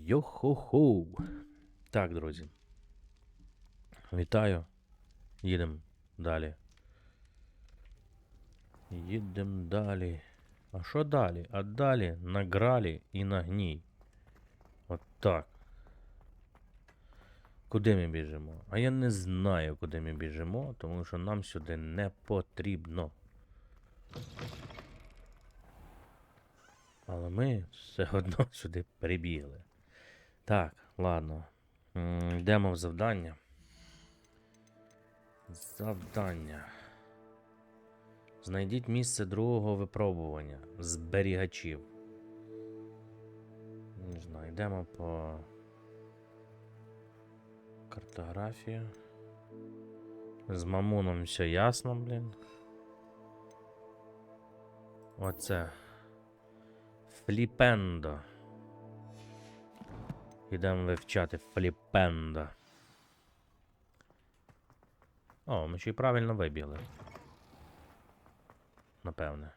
Йо-хо-хо! Так, друзі. Вітаю. Їдемо далі. Їдемо далі. А що далі? А далі награлі і нагній. От так. Куди ми біжимо? А я не знаю, куди ми біжимо, тому що нам сюди не потрібно. Але ми все одно сюди прибігли. Так, ладно. Йдемо в завдання. Завдання. Знайдіть місце другого випробування. Зберігачів. Не знаю, йдемо по картографії. З мамуном все ясно, блін. Оце. Фліпендо. Йдемо вивчати фліпендо. О, ми ще й правильно вибігли. Напевне.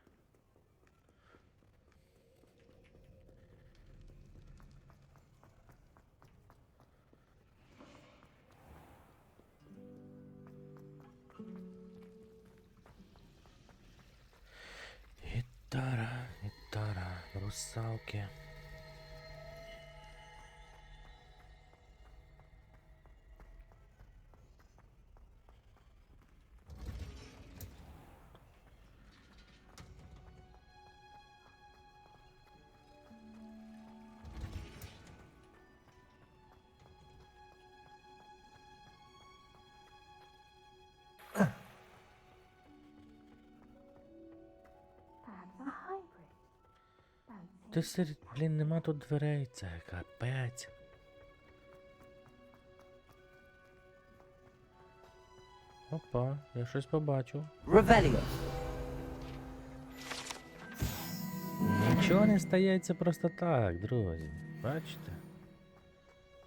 Гітара, русалки. Ти серед, блін, нема тут дверей, це капець. Опа, я щось побачив. Ревеліо. Нічого не стається просто так, друзі. Бачите?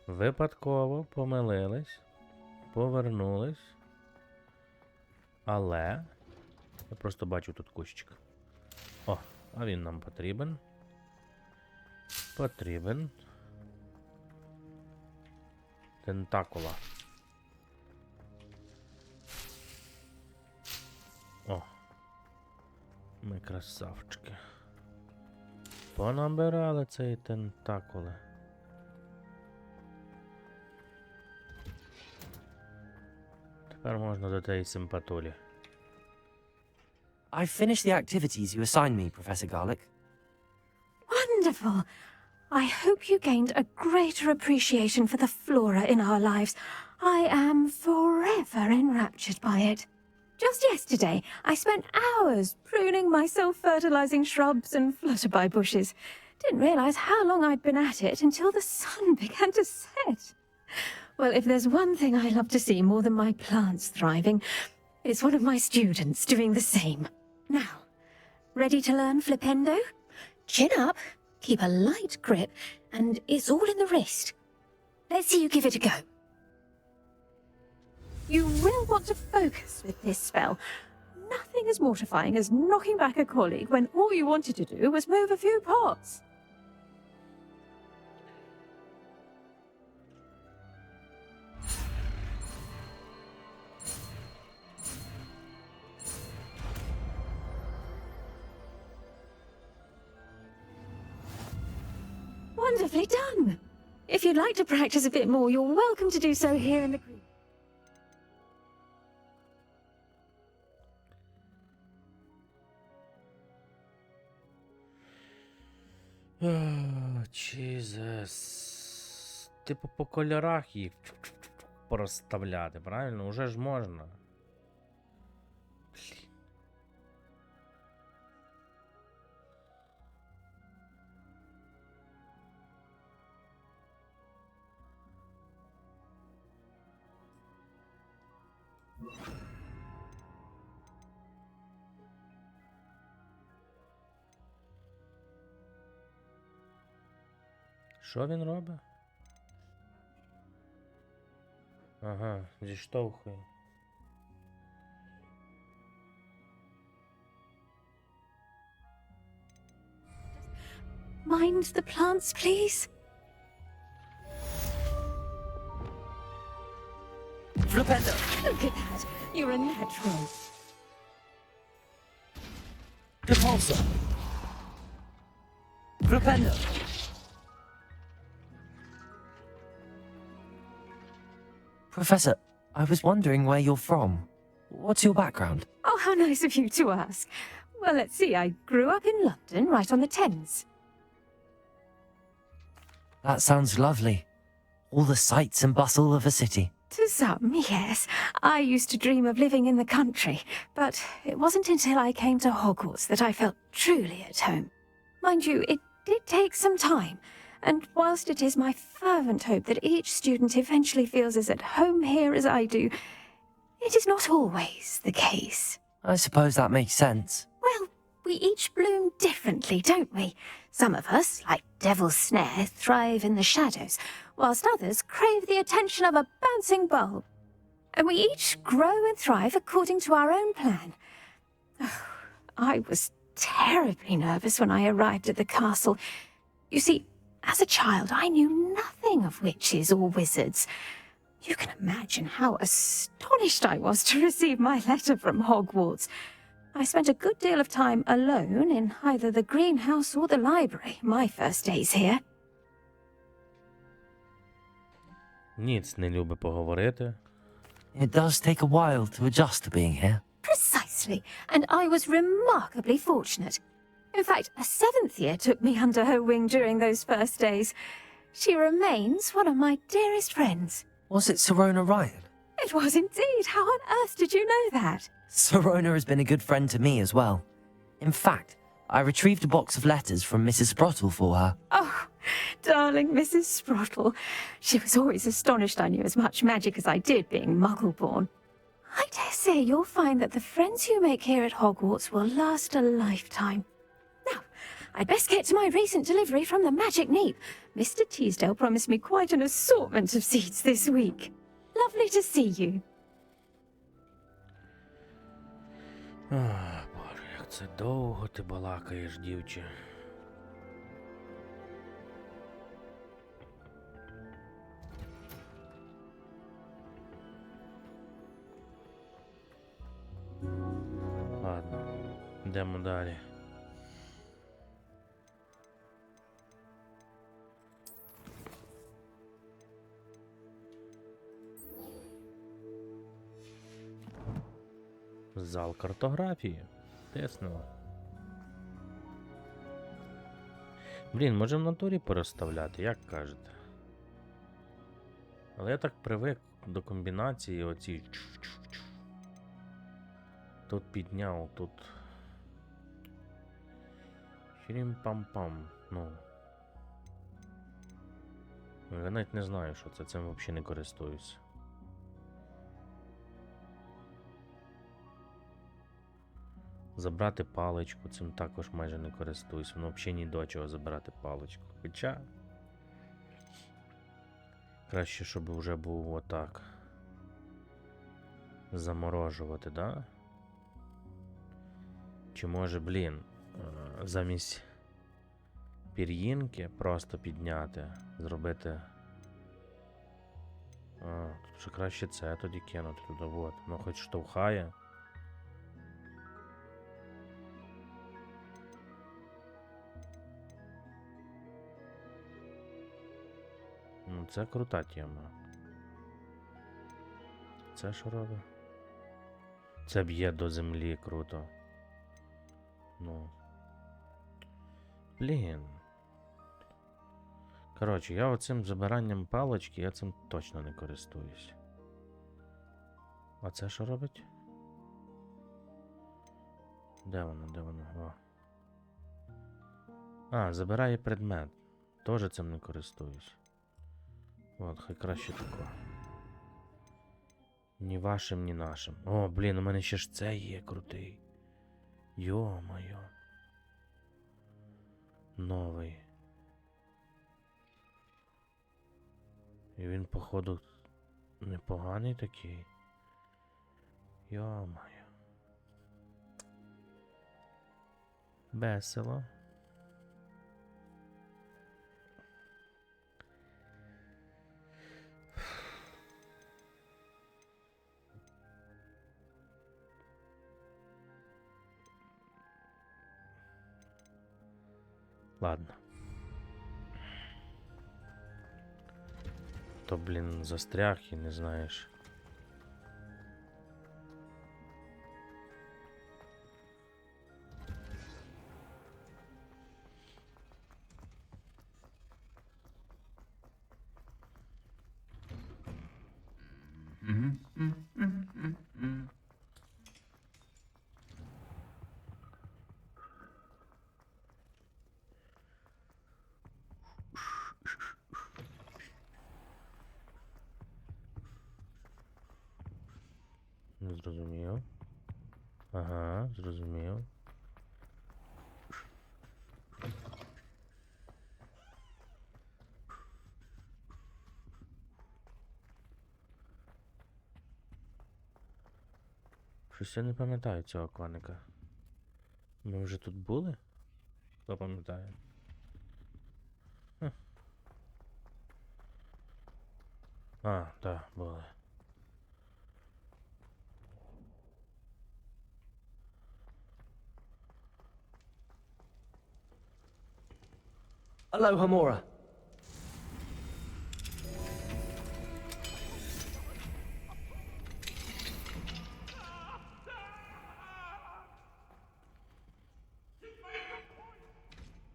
Випадково помилились, повернулись. Але я просто бачу тут кущик. О, а він нам потрібен. Потрібен. Тентакула. О. Ми красавчики. Понабирали цей тентакули. Тепер можна до тієї симпатулі. I've finished the activities you assigned me, Professor Garlick. Wonderful. I hope you gained a greater appreciation for the flora in our lives. I am forever enraptured by it. Just yesterday, I spent hours pruning my self-fertilizing shrubs and flutterby bushes. Didn't realize how long I'd been at it until the sun began to set. Well, if there's one thing I love to see more than my plants thriving, it's one of my students doing the same. Now, ready to learn flipendo? Chin up, keep a light grip, and it's all in the wrist. Let's see you give it a go. You will want to focus with this spell. Nothing as mortifying as knocking back a colleague when all you wanted to do was move a few pots. Wonderfully done. If you'd like to practice a bit more, you're welcome to do so here in the green. Чізес. Типу по кольорах їх порозставляти, правильно? Уже ж можна. Блін. Що він робить? Ага, зіштовхує. Mind the plants, please? Flipendo! Look at that. You're a natural. Repulsor! Flipendo! Professor, I was wondering where you're from. What's your background? Oh, how nice of you to ask. Well, let's see. I grew up in London, right on the Thames. That sounds lovely. All the sights and bustle of a city. To some, yes. I used to dream of living in the country, but it wasn't until I came to Hogwarts that I felt truly at home. Mind you, it did take some time, and whilst it is my fervent hope that each student eventually feels as at home here as I do, it is not always the case. I suppose that makes sense. Well, we each bloom differently, don't we? Some of us, like Devil's Snare, thrive in the shadows, whilst others crave the attention of a bouncing bulb. And we each grow and thrive according to our own plan. I was terribly nervous when I arrived at the castle. You see, as a child, I knew nothing of witches or wizards. You can imagine how astonished I was to receive my letter from Hogwarts. I spent a good deal of time alone in either the greenhouse or the library my first days here. Ніц не любить поговорити. It does take a while to adjust to being here. Precisely, and I was remarkably fortunate. In fact, a seventh year took me under her wing during those first days. She remains one of my dearest friends. Was it Sirona Ryan? It was indeed. How on earth did you know that? Sirona has been a good friend to me as well. In fact, I retrieved a box of letters from Mrs. Sprottle for her. Oh, darling Mrs. Sprottle. She was always astonished I knew as much magic as I did, being Muggle-born. I dare say you'll find that the friends you make here at Hogwarts will last a lifetime. Now, I'd best get to my recent delivery from the Magic Neep. Mr. Teasdale promised me quite an assortment of seeds this week. Lovely to see you. Боже, як це довго ти балакаєш, дівче. Ладно, йдемо далі. Зал картографії. Тиснуло. Блін, може в натурі переставляти, як кажете? Але я так привик до комбінації оці. Тут підняв, тут. Чирім-пам-пам. Ну. Я навіть не знаю, що це. Цим взагалі не користуюсь. Забрати паличку, цим також майже не користуюсь. Воно взагалі ні до чого забирати паличку. Хоча краще, щоб вже був отак. Заморожувати, да? Чи може, блін, замість пір'їнки просто підняти, зробити. Тут ще краще це тоді кинути туди, от. Воно хоч штовхає. Ну, це крута тема. Це що робить? Це б'є до землі, круто. Ну. Блін. Коротше, я оцим забиранням палички, я цим точно не користуюсь. А це що робить? Де воно, де воно? О. А, забирає предмет. Тоже цим не користуюсь. От, хай краще тако. Ні вашим, ні нашим. О, блін, у мене ще ж це є крутий. Йо-моє. Новий. І він, походу, непоганий такий. Йо-моє. Весело. Ладно. То, блін, застряг і не знаєш. Не зрозумів. Ага, зрозумів. Щось я не пам'ятаю цього коника. Ми вже тут були? Хто пам'ятає? А, так, були. Aloha Mora.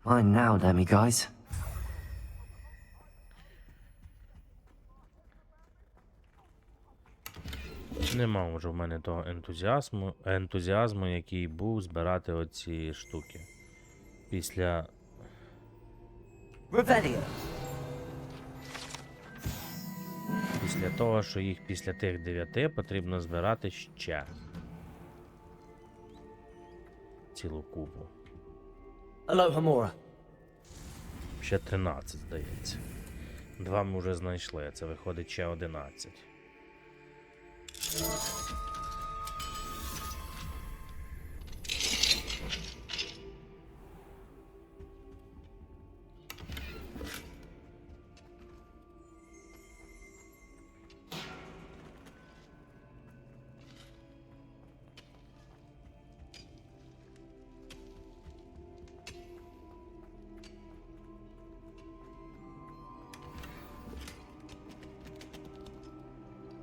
Fine now, Demi guys. Нема вже в мене того ентузіазму, який був збирати оці штуки. Після... Revelio. Після того, що їх після тих 9 потрібно збирати ще. Цілу купу. Aloha Mora. Ще 13, здається. 2 ми вже знайшли, це виходить ще 11.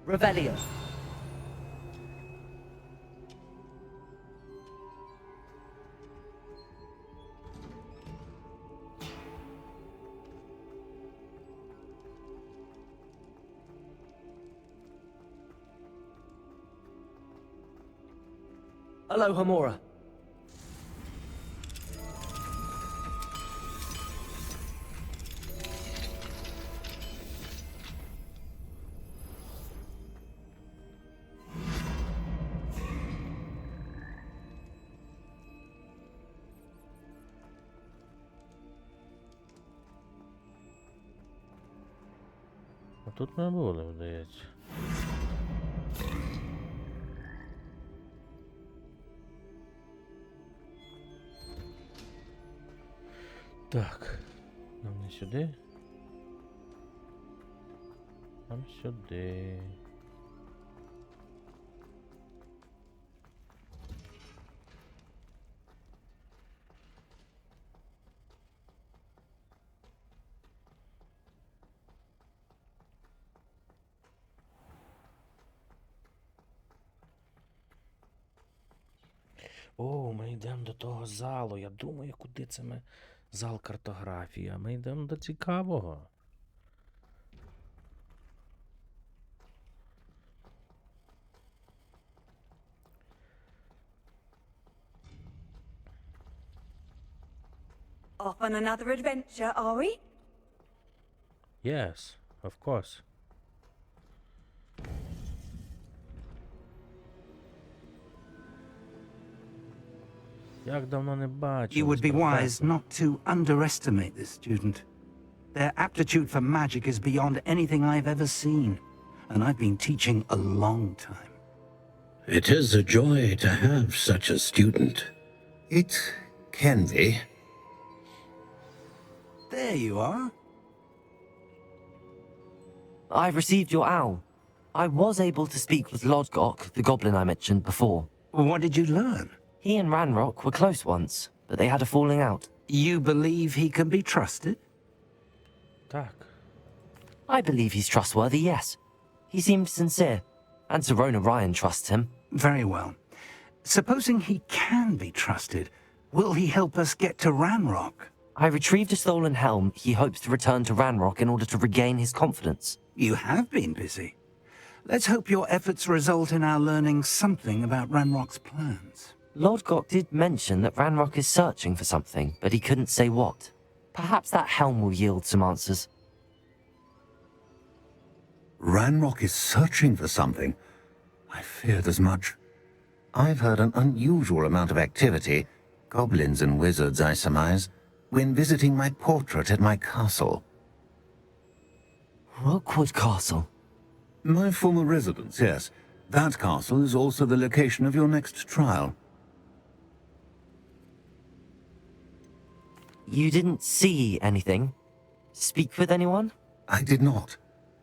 Revelio. Aloha Mora. А тут ми були, здається. Так, нам не сюди. Нам сюди. О, ми йдемо до того залу. Я думаю, куди це ми... Зал картографії, а ми йдемо до цікавого. Off on another adventure, are we? Yes, of course. Як давно не бачив. You would be wise not to underestimate this student. Their aptitude for magic is beyond anything I've ever seen, and I've been teaching a long time. It is a joy to have such a student. It can be. There you are. I've received your owl. I was able to speak with Lodgok, the goblin I mentioned before. What did you learn? He and Ranrock were close once, but they had a falling out. You believe he can be trusted? Так. I believe he's trustworthy, yes. He seems sincere, and Sirona Ryan trusts him. Very well. Supposing he can be trusted, will he help us get to Ranrock? I retrieved a stolen helm. He hopes to return to Ranrock in order to regain his confidence. You have been busy. Let's hope your efforts result in our learning something about Ranrock's plans. Lord Gok did mention that Ranrock is searching for something, but he couldn't say what. Perhaps that helm will yield some answers. Ranrock is searching for something. I feared as much. I've heard an unusual amount of activity, goblins and wizards, I surmise, when visiting my portrait at my castle. Rookwood Castle. My former residence, yes. That castle is also the location of your next trial. You didn't see anything? Speak with anyone? I did not.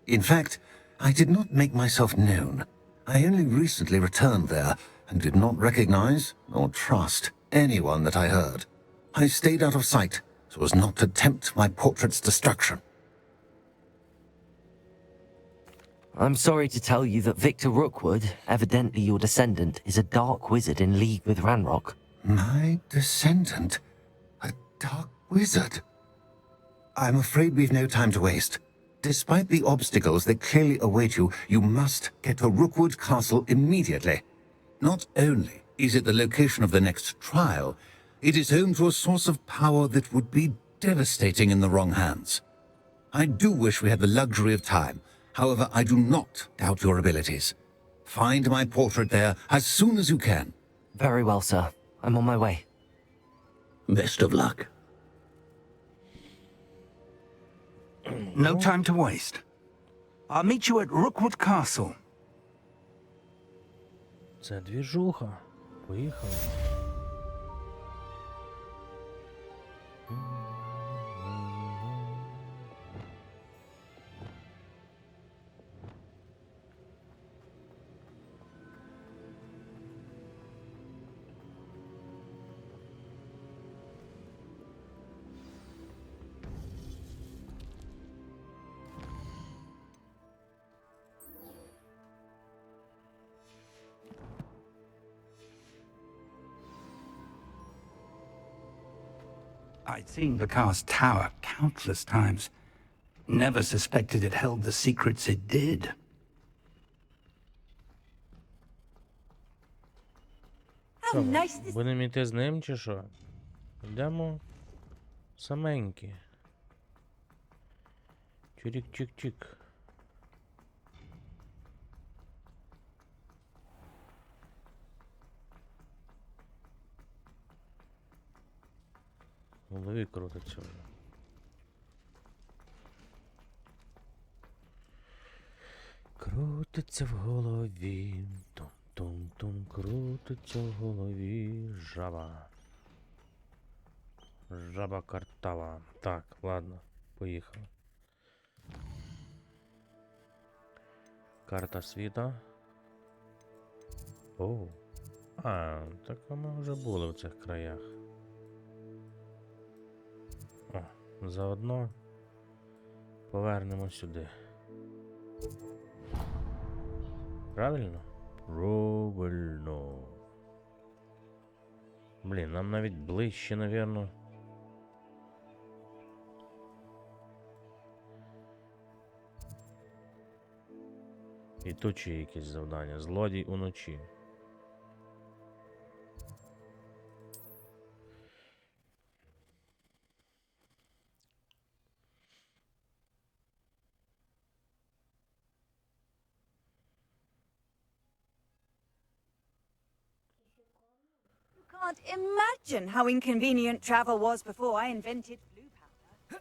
In fact, I did not make myself known. I only recently returned there, and did not recognize or trust anyone that I heard. I stayed out of sight, so as not to tempt my portrait's destruction. I'm sorry to tell you that Victor Rookwood, evidently your descendant, is a dark wizard in league with Ranrock. My descendant? A dark wizard? I'm afraid we've no time to waste. Despite the obstacles that clearly await you, you must get to Rookwood Castle immediately. Not only is it the location of the next trial, it is home to a source of power that would be devastating in the wrong hands. I do wish we had the luxury of time. However, I do not doubt your abilities. Find my portrait there as soon as you can. Very well, sir. I'm on my way. Best of luck. No time to waste. I'll meet you at Rookwood Castle. Це двіжуха. Поїхали. I'd seen Bakar's tower countless times. Never suspected it held the secrets it did. How nice this... Будемо йти з ним чи що? Йдемо саменькі. Чирік-чик-чик. В голові крутиться вже. Крутиться в голові. Тум-тум-тум, крутиться в голові. Жаба. Жаба картава. Так, ладно, поїхали. Карта світа. О. А, так ми вже були в цих краях. О, заодно повернемо сюди. Правильно? Правильно. Блін, нам навіть ближче, навірно. І тут ще якісь завдання. Злодій уночі. Can't imagine how inconvenient travel was before I invented blue powder.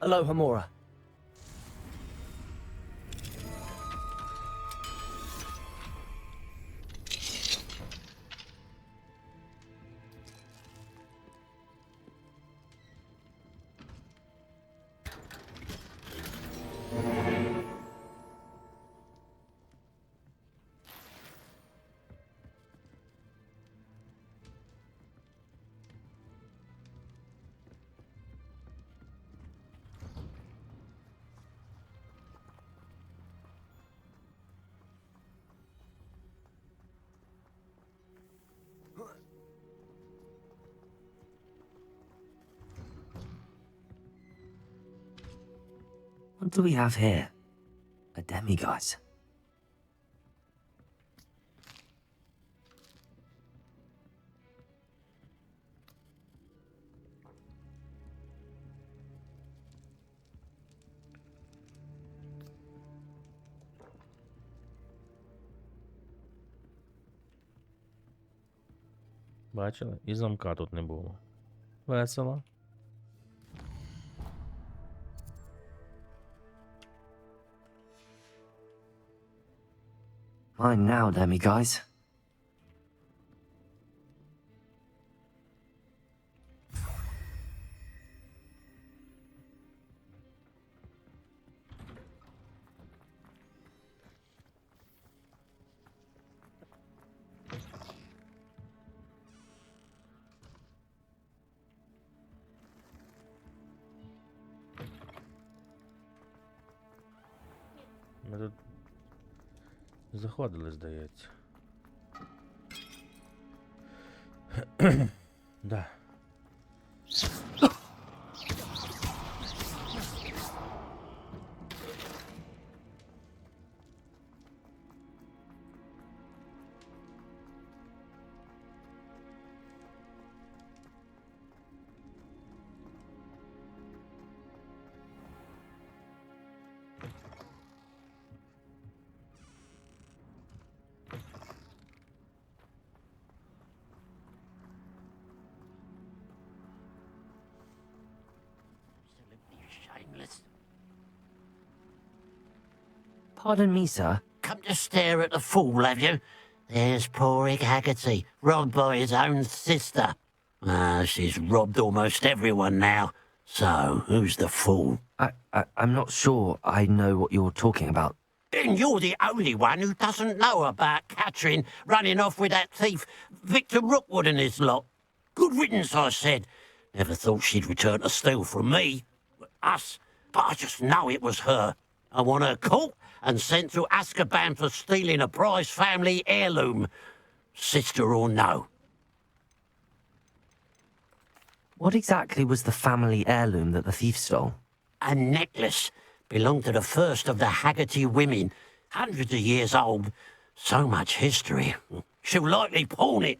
Aloha Mora. What do we have here? A demiguise. Бачили? І замка тут не було. Весело. Mine now, demiguise. Ми тут заходили, здається. Да. Shameless. Pardon me, sir. Come to stare at the fool, have you? There's poor Ig Haggerty, robbed by his own sister. Ah, she's robbed almost everyone now. So, who's the fool? I'm not sure I know what you're talking about. Then you're the only one who doesn't know about Catherine running off with that thief, Victor Rookwood and his lot. Good riddance, I said. Never thought she'd return to steal from me. Us. But I just know it was her. I want her caught and sent to Azkaban for stealing a prize family heirloom. Sister or no. What exactly was the family heirloom that the thief stole? A necklace. Belonged to the first of the Haggerty women. Hundreds of years old. So much history. She'll likely pawn it.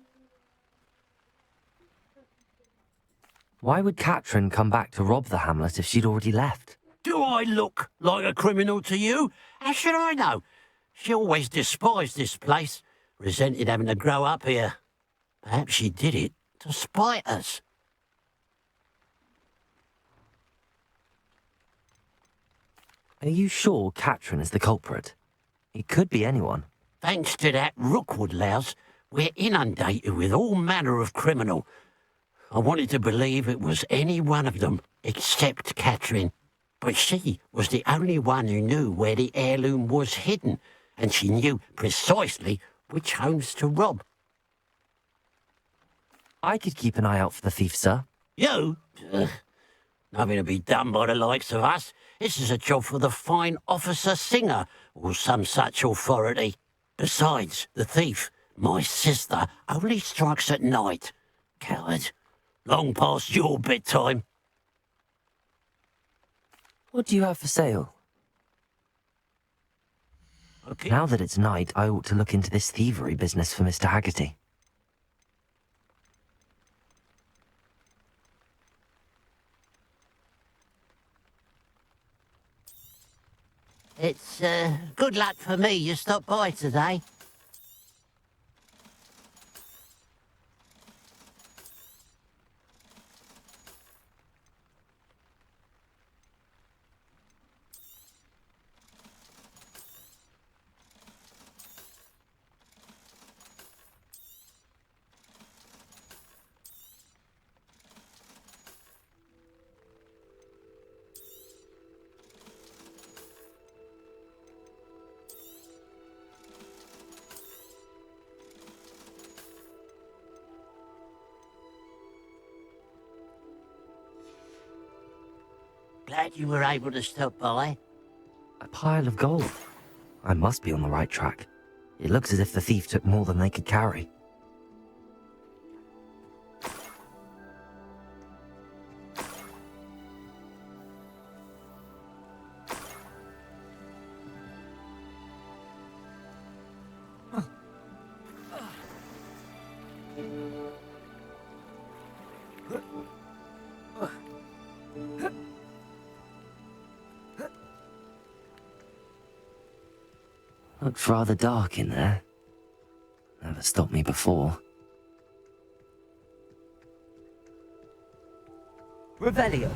Why would Catherine come back to rob the hamlet if she'd already left? Do I look like a criminal to you? How should I know? She always despised this place. Resented having to grow up here. Perhaps she did it to spite us. Are you sure Catherine is the culprit? It could be anyone. Thanks to that Rookwood louse, we're inundated with all manner of criminal. I wanted to believe it was any one of them, except Catherine. But she was the only one who knew where the heirloom was hidden, and she knew precisely which homes to rob. I could keep an eye out for the thief, sir. You? Nothing to be done by the likes of us. This is a job for the fine officer Singer, or some such authority. Besides, the thief, my sister, only strikes at night. Coward. Long past your bedtime. What do you have for sale? Okay. Now that it's night, I ought to look into this thievery business for Mr. Haggerty. It's good luck for me you stopped by today. Glad you were able to stop by. A pile of gold. I must be on the right track. It looks as if the thief took more than they could carry. Looks rather dark in there. Never stopped me before. Revelio.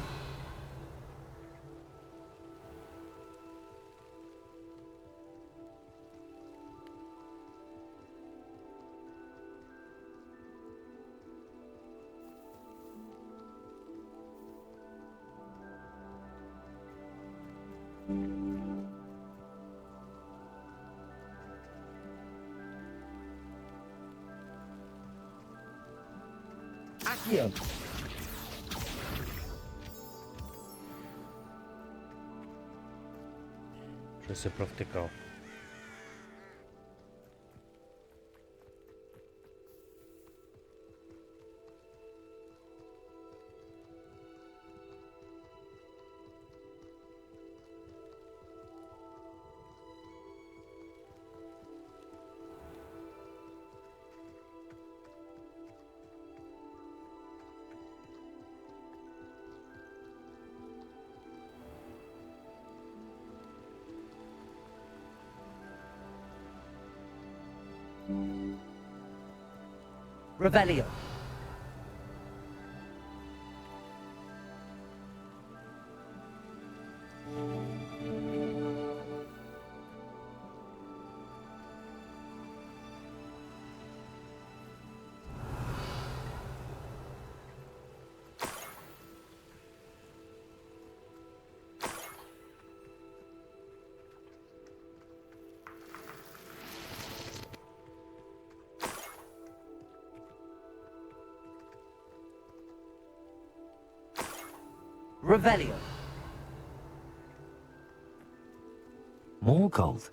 Accio. Щось я провтикав. Revelio. Revelio. More gold.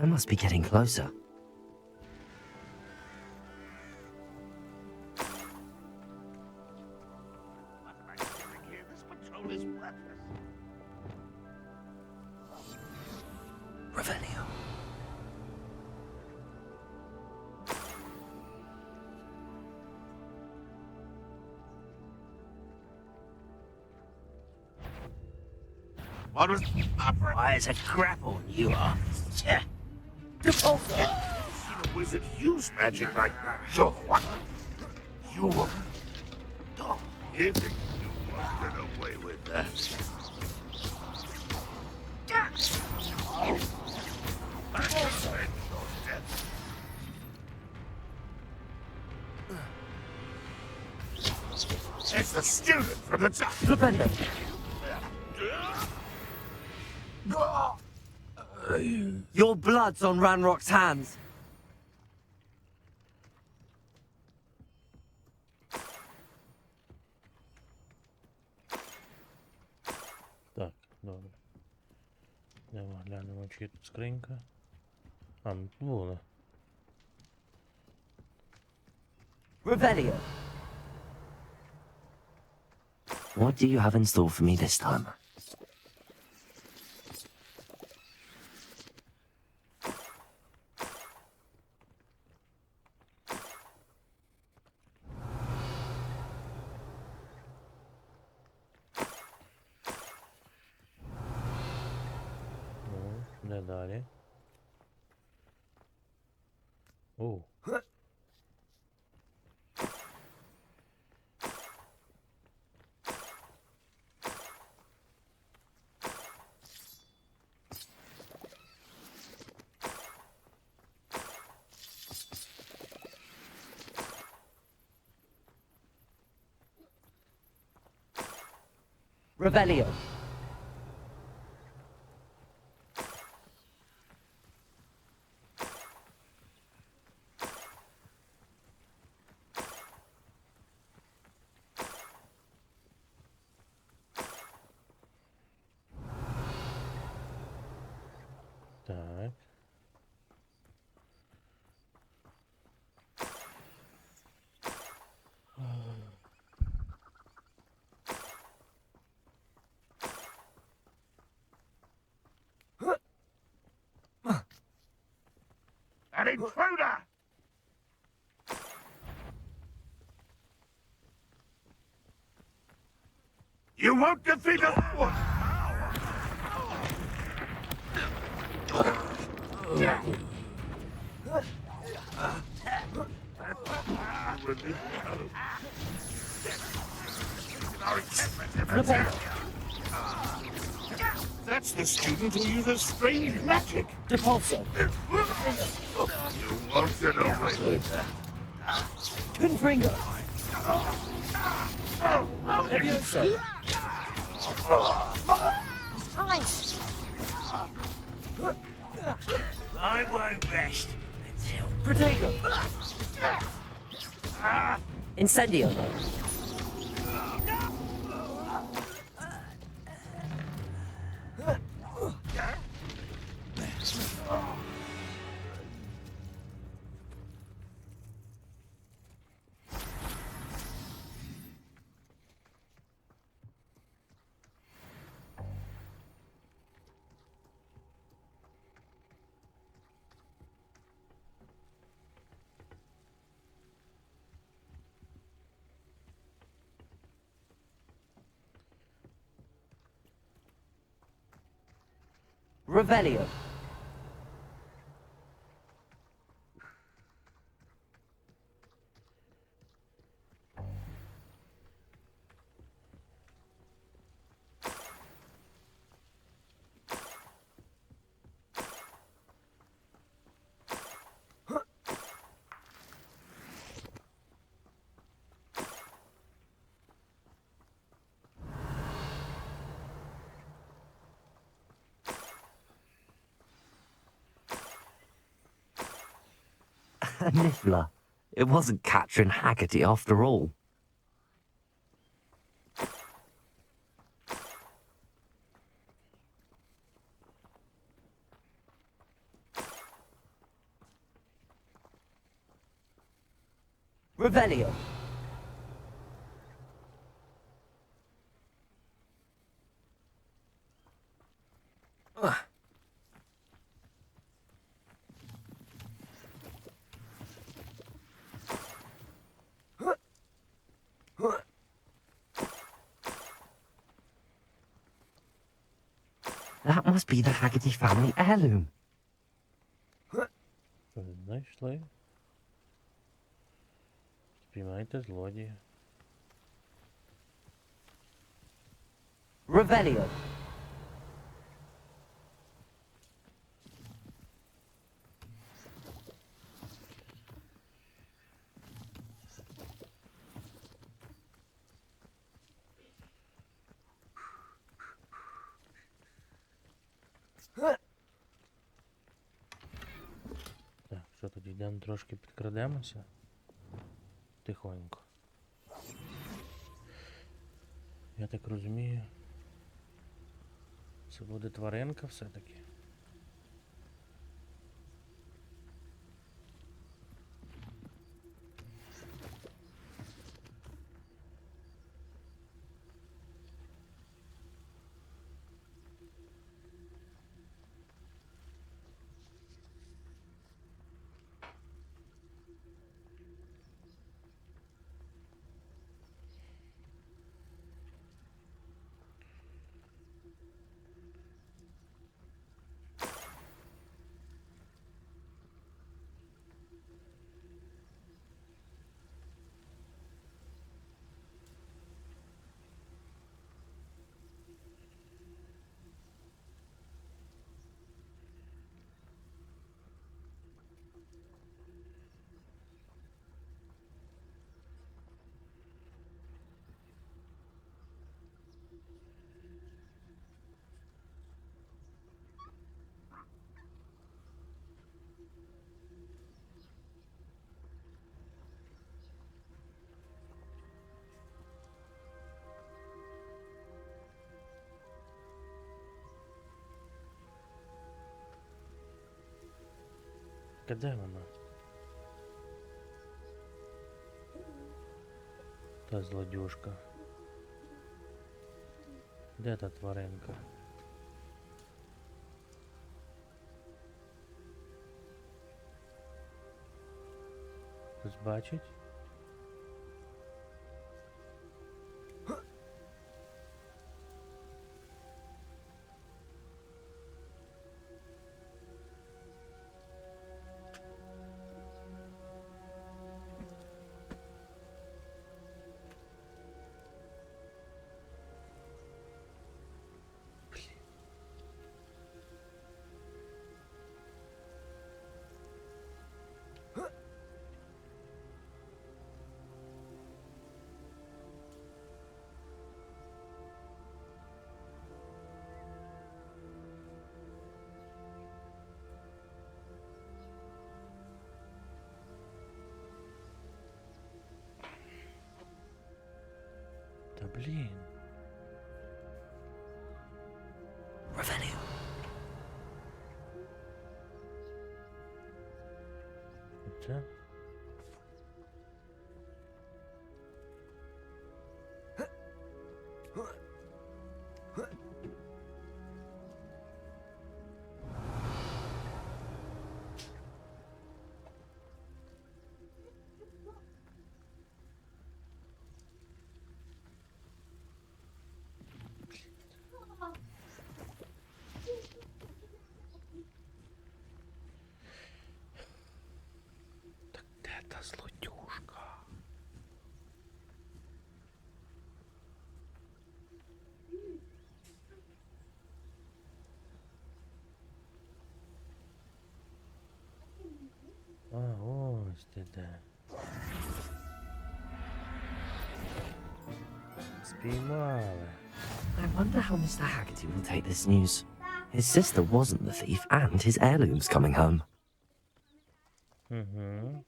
I must be getting closer. Revelio. What was why is a grapple you are? Repulsor. Seen a wizard use magic like that. So what? You were you think you won't get away with that? It's the student from the top. Revelio. Your blood's on Ranrock's hands. Так, добре. Йдемо глянемо, чи є тут скринька. А, була. Revelio. What do you have in store for me this time? Ну, де далі? О. Revelio. Так. An intruder! You won't defeat us! That's the student who uses strange magic. Depulso. You won't get away with that. Twin finger. Levioso. I won't rest until Protego. Incendio. Revelio. A niffler. It wasn't Catherine Haggerty after all. Revelio. That must be the Haggerty family heirloom. Знайшли. Спіймайте злодія. Revelio. Так, що тоді йдемо трошки підкрадемося? Тихонько. Я так розумію. Це буде тваринка все-таки. Де вона? Та злодюжка. Де та тваринка? Хтось бачить? блін. Revelio. Це? Так де та злодюжка? А, ось ти де. Спіймали. I wonder how Mr. Haggerty will take this news. His sister wasn't the thief, and his heirloom's coming home. Угу.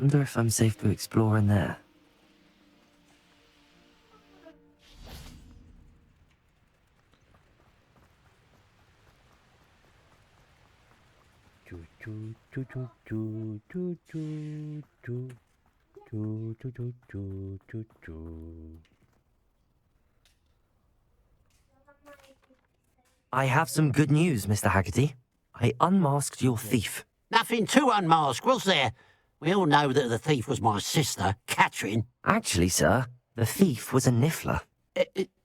Wonder if I'm safe to explore in there. I have some good news, Mr. Haggerty. I unmasked your thief. Nothing to unmask, was there? We all know that the thief was my sister, Catherine. Actually, sir, the thief was a niffler.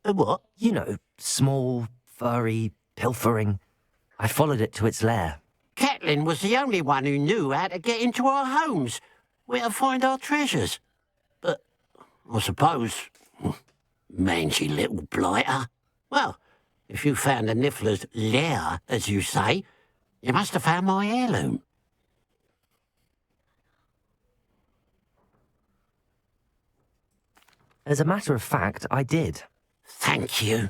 What? You know, small, furry, pilfering. I followed it to its lair. Catelyn was the only one who knew how to get into our homes, where to find our treasures. But I suppose, mangy little blighter. Well, if you found the niffler's lair, as you say, you must have found my heirloom. As a matter of fact, I did. Thank you.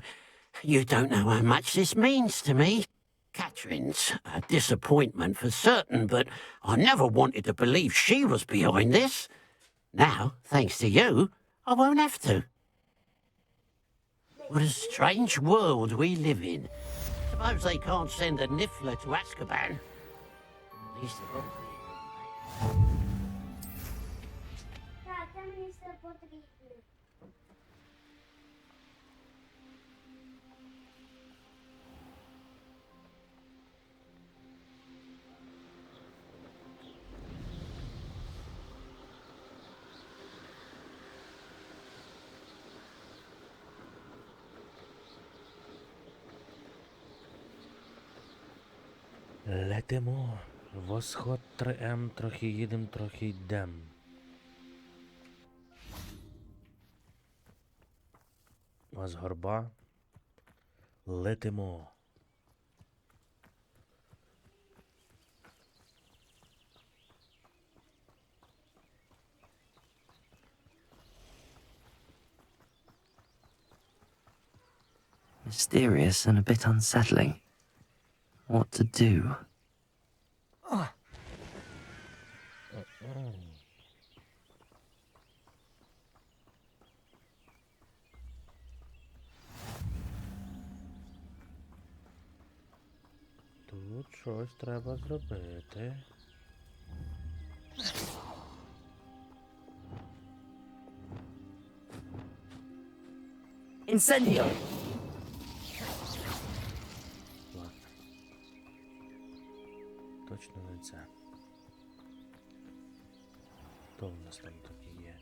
You don't know how much this means to me. Catherine's a disappointment for certain, but I never wanted to believe she was behind this. Now, thanks to you, I won't have to. What a strange world we live in. Suppose they can't send a niffler to Azkaban. At least they've got... Летимо. Восход 3М, трохи їдем, трохи йдем. А з горба летимо. Mysterious and a bit unsettling. What to do? Тут щось треба зробити. Incendio! Ладно. Точно не це. Хто в нас там такі є?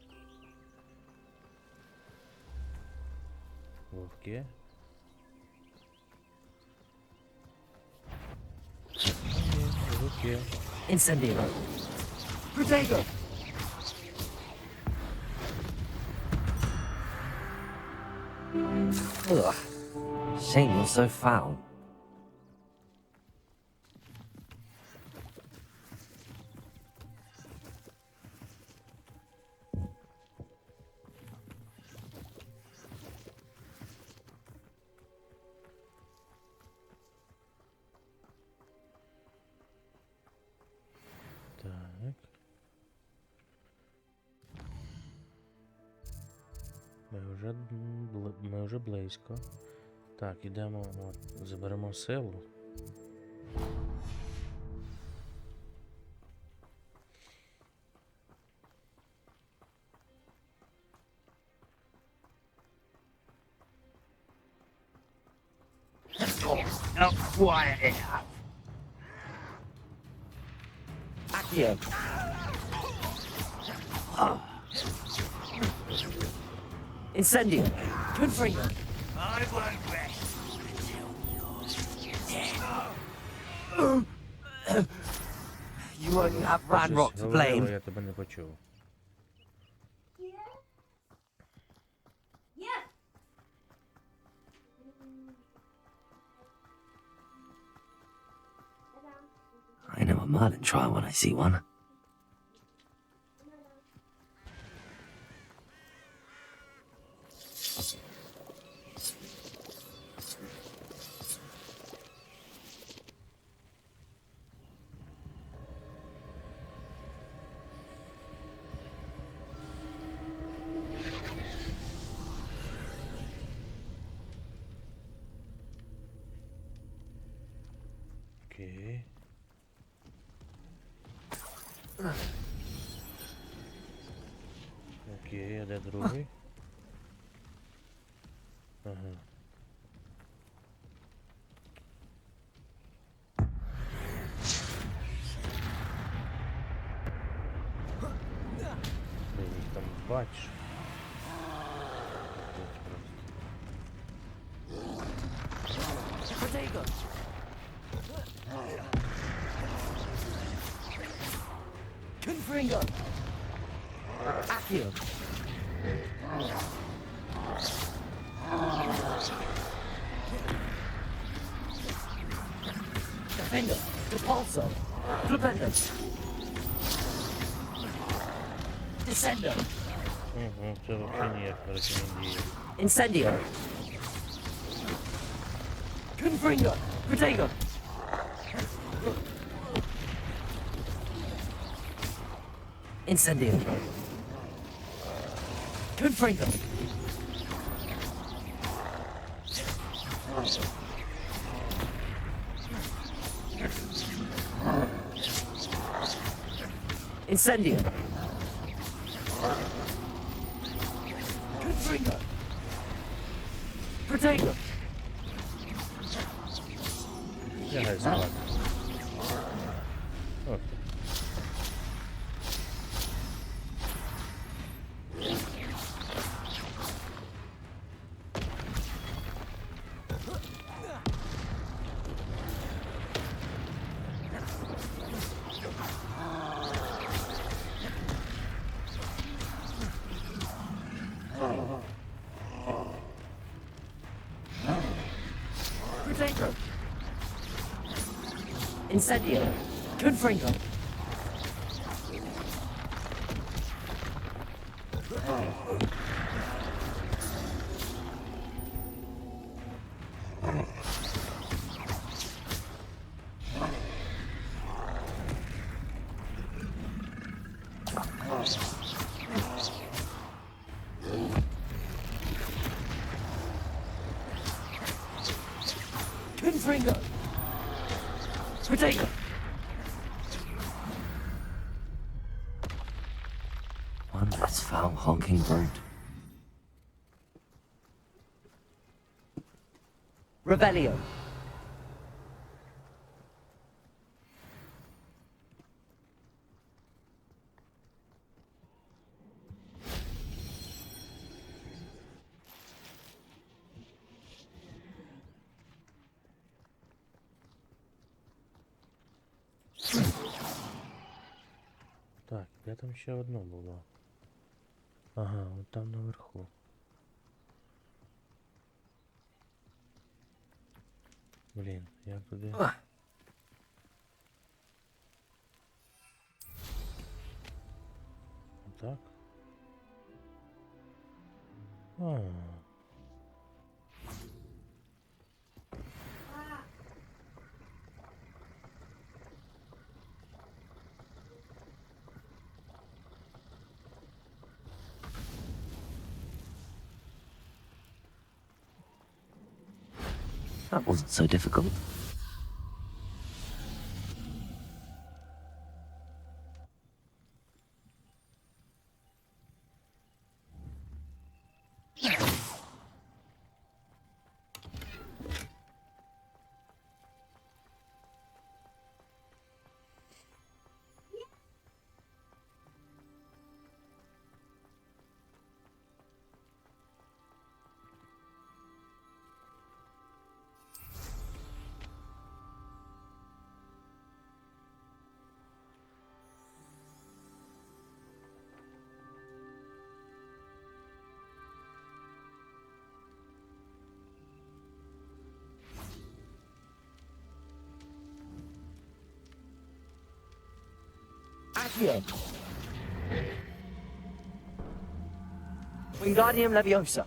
Вовки? Ні, вовки. Incendio! Protego! Ugh. Shame you're so foul. Так. Ми вже близько. Так, ідемо, от, заберемо силу. Not quiet enough. Accio. Incendio. Confringo. I won't rest until you're dead. You only have Ranrock to blame. Я тебе не почув. I know a Merlin trial when I see one. Окей. Окей, а де другий? Ага. Ти їх там бачиш? Protego. Confringo. Accio. Defendo. Repulso. Flipendo. Descendo. Це взагалі ніяк не рекомендую. Incendio. Confringo. Protego. Incendio. Confringo. Incendio. Confringo. Protego. Лягай спати. От. Protego. Incendio. Confringo. Confringo. Protego. One less foul honking brute. Rebellion. Так, де там ще одно було? Ага, от там наверху. Блін, як туди? Так. А. That wasn't so difficult. Accio. Wingardium Leviosa.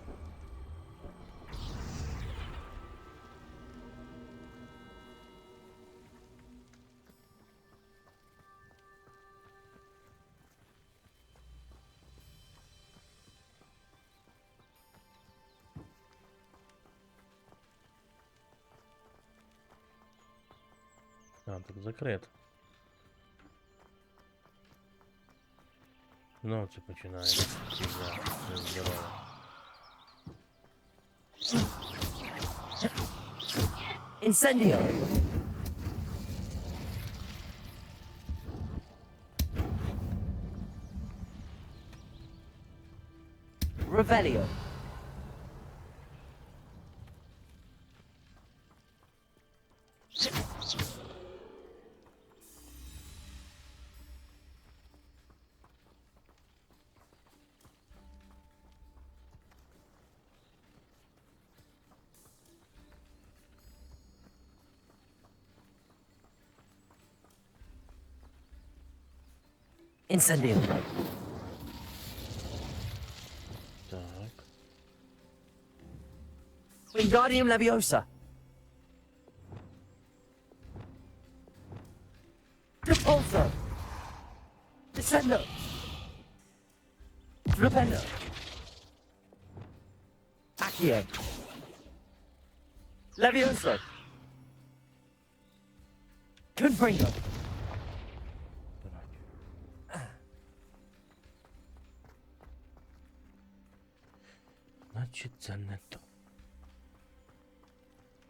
А, так закрито. Ну, це починається. Це здорово. Incendio. Revelio. Incendio. Так. Wingardium Leviosa. Repulsor. Descendo. Flipendo. Accio. Leviosa. Confringo. Значить, це не то.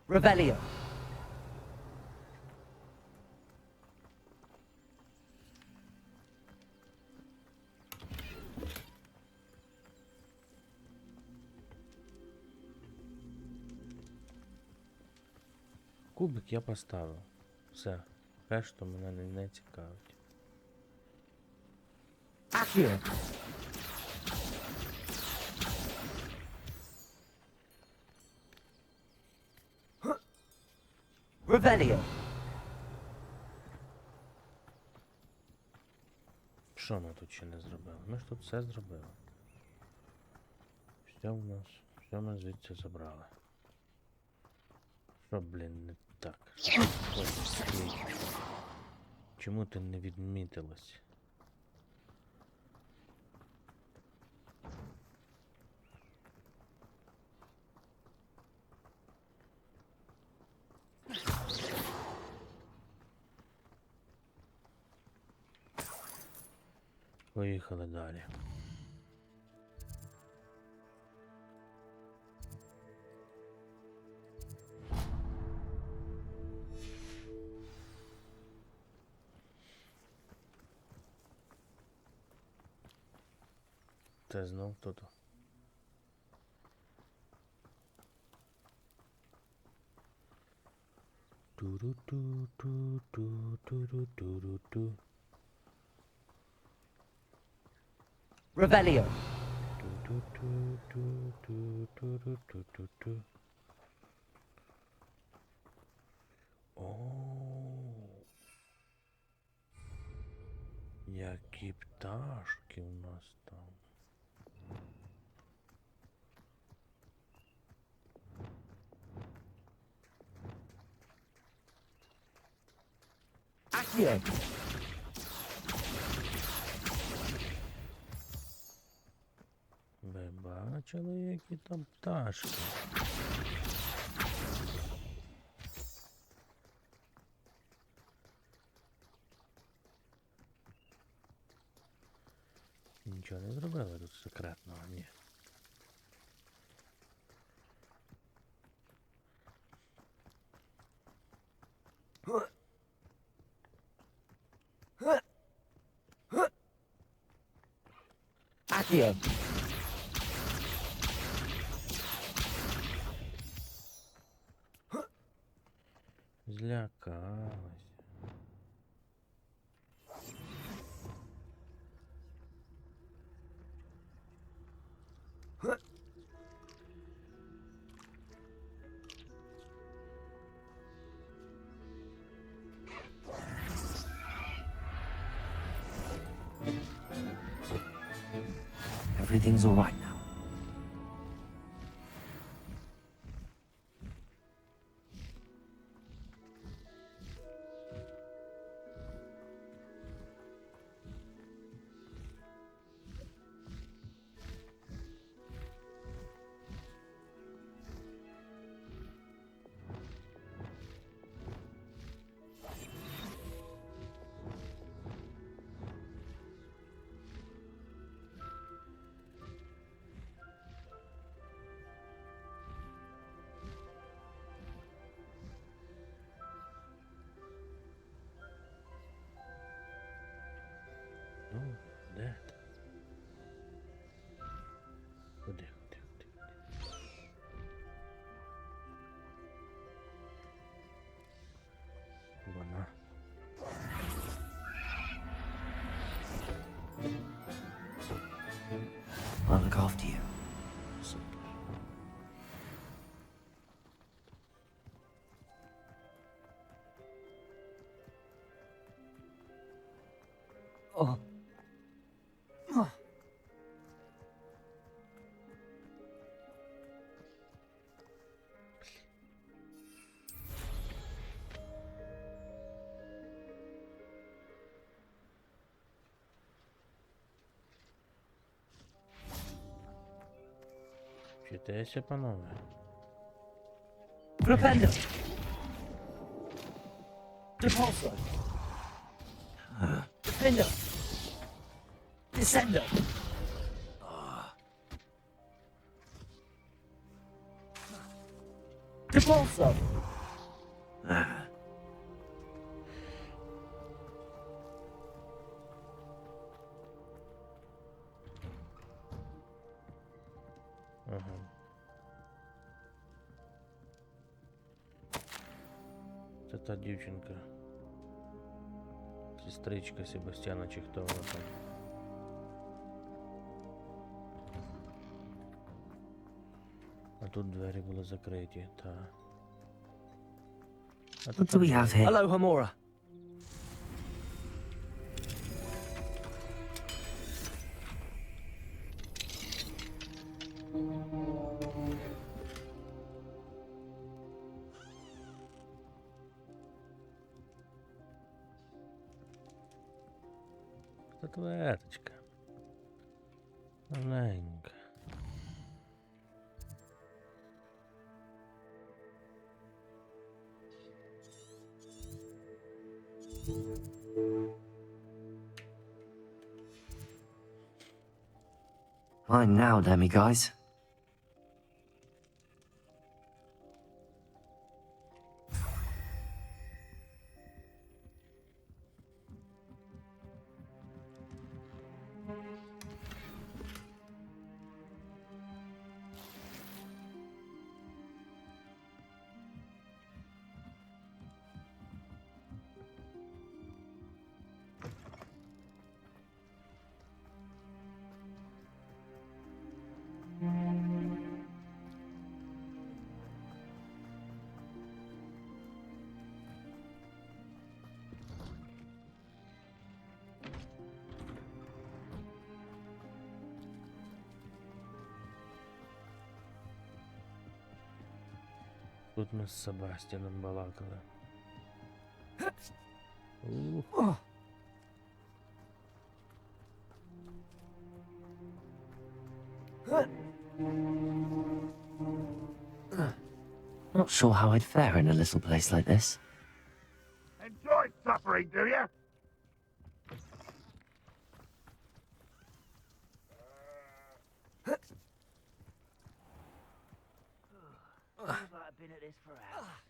Revelio. Кубик я поставив. Все. Решту мене не цікавить. Accio. Revelio. Що ми тут ще не зробили? Ми ж тут все зробили. Все ми звідси забрали. Що, блін, не так? Чому ти не відмітилась? Поїхали далі. Це знов тут. Ту-ру-ту-ту-ту-ту-ру-ту-ру-ту. Revelio. Ту-ту-ту-ту-ту-ту-ру-ту-ту-ту. Які пташки у нас там. Accio! Ви бачили, які там пташки? Нічого не зробили тут секретного, ні. Accio! Злякалась. Everything's all right now. Ну, де ти? Куди? Вона. I'll look after you. Супер. Oh. Oh. Вчитайся, панове. Propendo! Repulsor! Propendo! Descendo! Repulsor! Ага. Це та дівчинка. Сестричка Себастьяна чи хто вона там. А тут двері були закриті, та. А What do we have here? Aloha Mora! Статуеточка. Маленька. Fine now, Demi guys. Тут ми з Себастьяном балакали. Ух. Not sure how I'd fare in a little place like this. Enjoy suffering, do you? I've been at this for hours.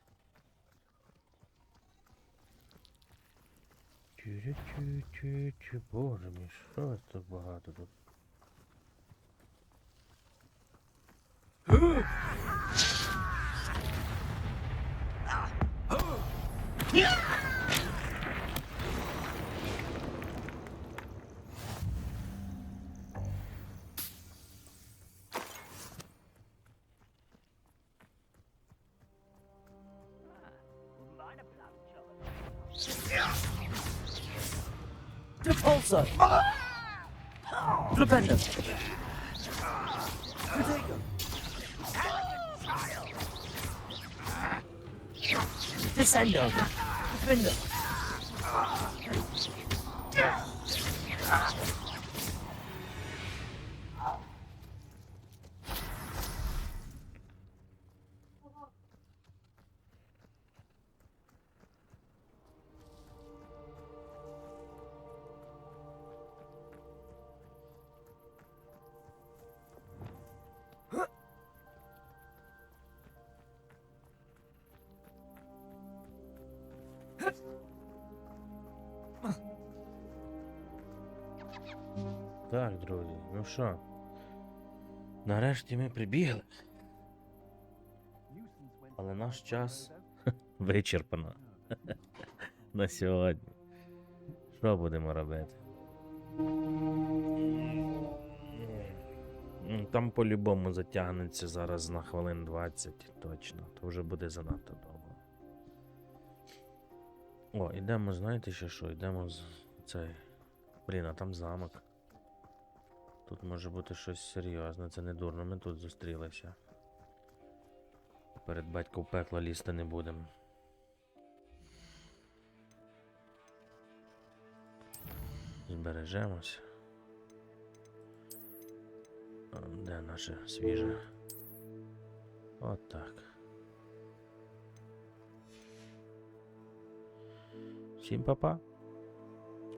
Чу-чу-чу-чу-чу. Боже мій, що вас так багато тут? Repulsor! Flipendo! Potato! Descendo! Defender! Так, друзі, ну що? Нарешті ми прибігли. Але наш час вичерпано. На сьогодні. Що будемо робити? Там по-любому затягнеться зараз на хвилин 20 точно. То вже буде занадто довго. О, ідемо, знаєте ще що? Йдемо з цей. Блін, а там замок. Тут може бути щось серйозне, це не дурно, ми тут зустрілися. Перед батько в пекло лізти не будемо. Збережемось. Де наше свіже? От так. Всім па-па.